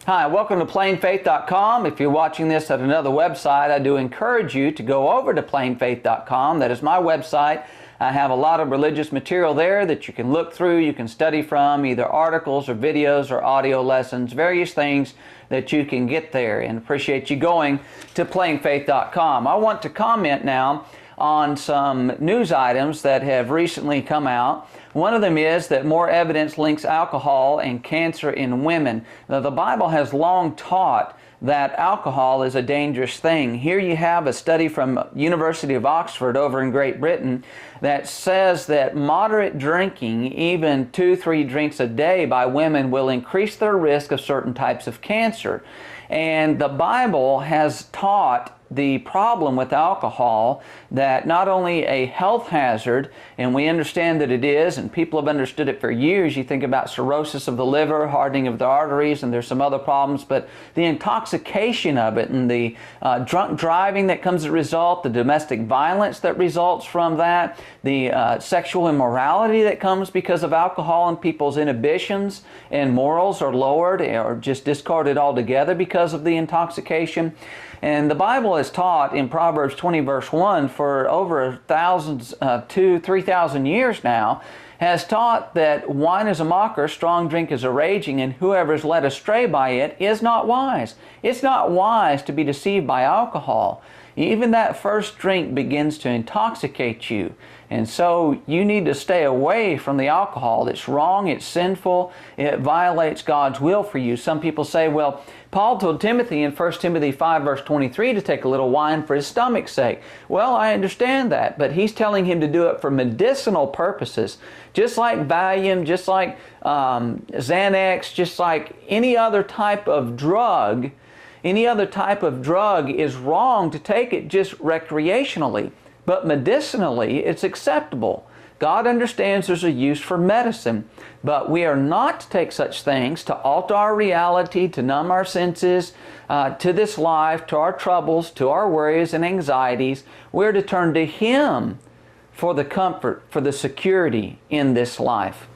Hi, welcome to plainfaith.com. If you're watching this at another website, I do encourage you to go over to plainfaith.com. That is my website. I have a lot of religious material there that you can look through, you can study from, either articles or videos or audio lessons, various things that you can get there, and appreciate you going to plainfaith.com. I want to comment now on some news items that have recently come out. One of them is that more evidence links alcohol and cancer in women. Now, the Bible has long taught that alcohol is a dangerous thing. Here you have a study from University of Oxford over in Great Britain that says that moderate drinking, even 2-3 drinks a day by women, will increase their risk of certain types of cancer. And the Bible has taught the problem with alcohol, that not only a health hazard, and we understand that it is, and people have understood it for years. You think about cirrhosis of the liver, hardening of the arteries, and there's some other problems, but the intoxication of it and the drunk driving that comes as a result, the domestic violence that results from that, the sexual immorality that comes because of alcohol, and people's inhibitions and morals are lowered or just discarded altogether because of the intoxication. And the Bible is taught in Proverbs 20 verse 1 for over 3,000 years now, has taught that wine is a mocker, strong drink is a raging, and whoever is led astray by it is not wise. It's not wise to be deceived by alcohol. Even that first drink begins to intoxicate you. And so you need to stay away from the alcohol. It's wrong, it's sinful, it violates God's will for you. Some people say, well, Paul told Timothy in 1 Timothy 5 verse 23 to take a little wine for his stomach's sake. Well, I understand that, but he's telling him to do it for medicinal purposes. Just like Valium, just like Xanax, just like any other type of drug, is wrong to take it just recreationally. But medicinally, it's acceptable. God understands there's a use for medicine, but we are not to take such things to alter our reality, to numb our senses, to this life, to our troubles, to our worries and anxieties. We're to turn to Him for the comfort, for the security in this life.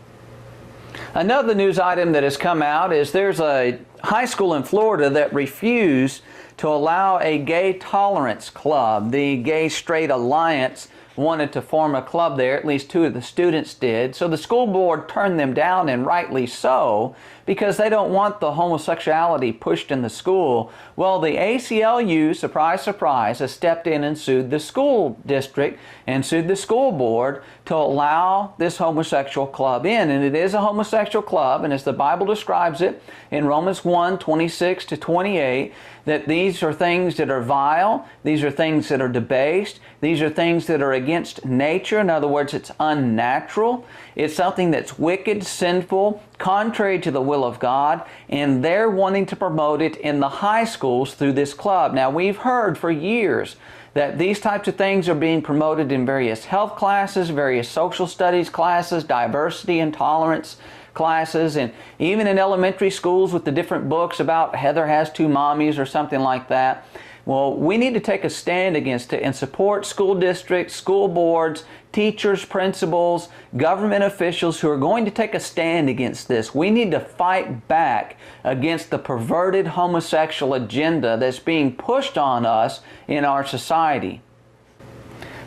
Another news item that has come out is there's a high school in Florida that refused to allow a gay tolerance club. The Gay Straight Alliance wanted to form a club there, at least 2 of the students did. So the school board turned them down, and rightly so, because they don't want the homosexuality pushed in the school. Well, the ACLU, surprise, surprise, has stepped in and sued the school district and sued the school board to allow this homosexual club in. And it is a homosexual club, and as the Bible describes it in Romans 1:26 to 28, that these are things that are vile, these are things that are debased, these are things that are against nature. In other words, it's unnatural. It's something that's wicked, sinful, contrary to the will of God, and they're wanting to promote it in the high schools through this club. Now, we've heard for years that these types of things are being promoted in various health classes, various social studies classes, diversity and tolerance classes, and even in elementary schools with the different books about Heather has 2 mommies or something like that. Well, we need to take a stand against it and support school districts, school boards, teachers, principals, government officials who are going to take a stand against this. We need to fight back against the perverted homosexual agenda that's being pushed on us in our society.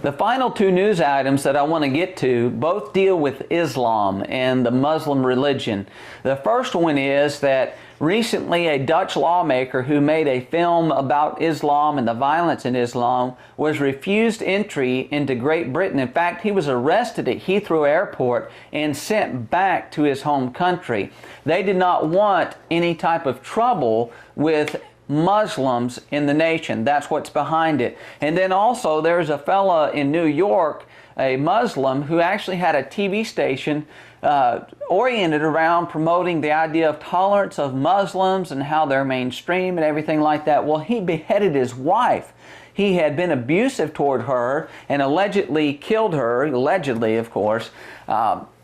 The final 2 news items that I want to get to both deal with Islam and the Muslim religion. The first one is that recently a Dutch lawmaker who made a film about Islam and the violence in Islam was refused entry into Great Britain. In fact, he was arrested at Heathrow Airport and sent back to his home country. They did not want any type of trouble with Muslims in the nation. That's what's behind it. And then also there's a fella in New York, a Muslim, who actually had a TV station oriented around promoting the idea of tolerance of Muslims and how they're mainstream and everything like that. Well, he beheaded his wife. He had been abusive toward her and allegedly killed her, allegedly of course.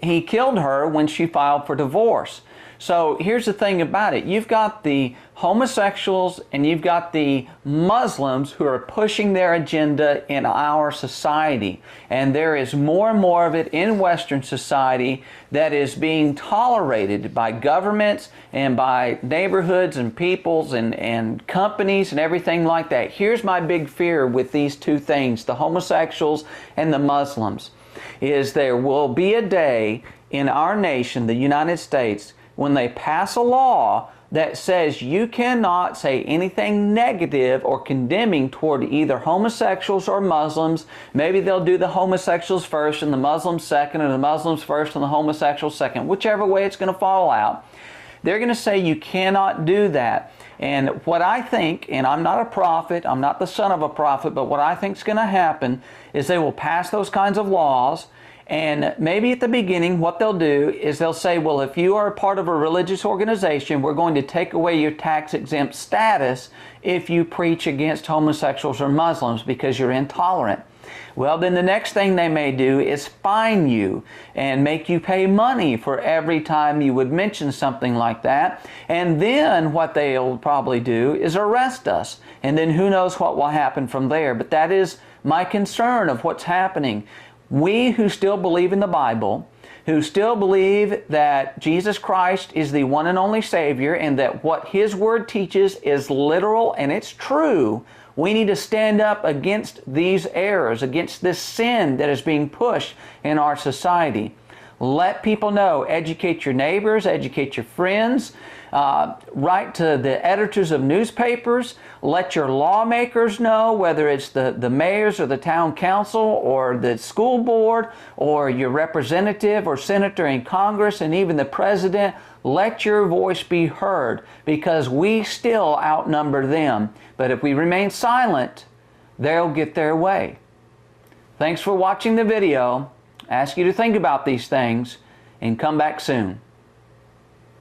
He killed her when she filed for divorce. So here's the thing about it. You've got the homosexuals and you've got the Muslims who are pushing their agenda in our society. And there is more and more of it in Western society that is being tolerated by governments and by neighborhoods and peoples and companies and everything like that. Here's my big fear with these two things, the homosexuals and the Muslims, is there will be a day in our nation, the United States, when they pass a law that says you cannot say anything negative or condemning toward either homosexuals or Muslims. Maybe they'll do the homosexuals first and the Muslims second, or the Muslims first and the homosexuals second, whichever way it's going to fall out. They're going to say you cannot do that. And what I think, and I'm not a prophet, I'm not the son of a prophet, but what I think is going to happen is they will pass those kinds of laws. And maybe at the beginning, what they'll do is they'll say, well, if you are a part of a religious organization, we're going to take away your tax-exempt status if you preach against homosexuals or Muslims because you're intolerant. Well, then the next thing they may do is fine you and make you pay money for every time you would mention something like that. And then what they'll probably do is arrest us. And then who knows what will happen from there. But that is my concern of what's happening. We who still believe in the Bible, who still believe that Jesus Christ is the one and only Savior and that what His Word teaches is literal and it's true, we need to stand up against these errors, against this sin that is being pushed in our society. Let people know. Educate your neighbors, educate your friends, write to the editors of newspapers, let your lawmakers know, whether it's the mayors or the town council or the school board or your representative or senator in Congress and even the president. Let your voice be heard because we still outnumber them. But if we remain silent, they'll get their way. Thanks for watching the video. I ask you to think about these things and come back soon.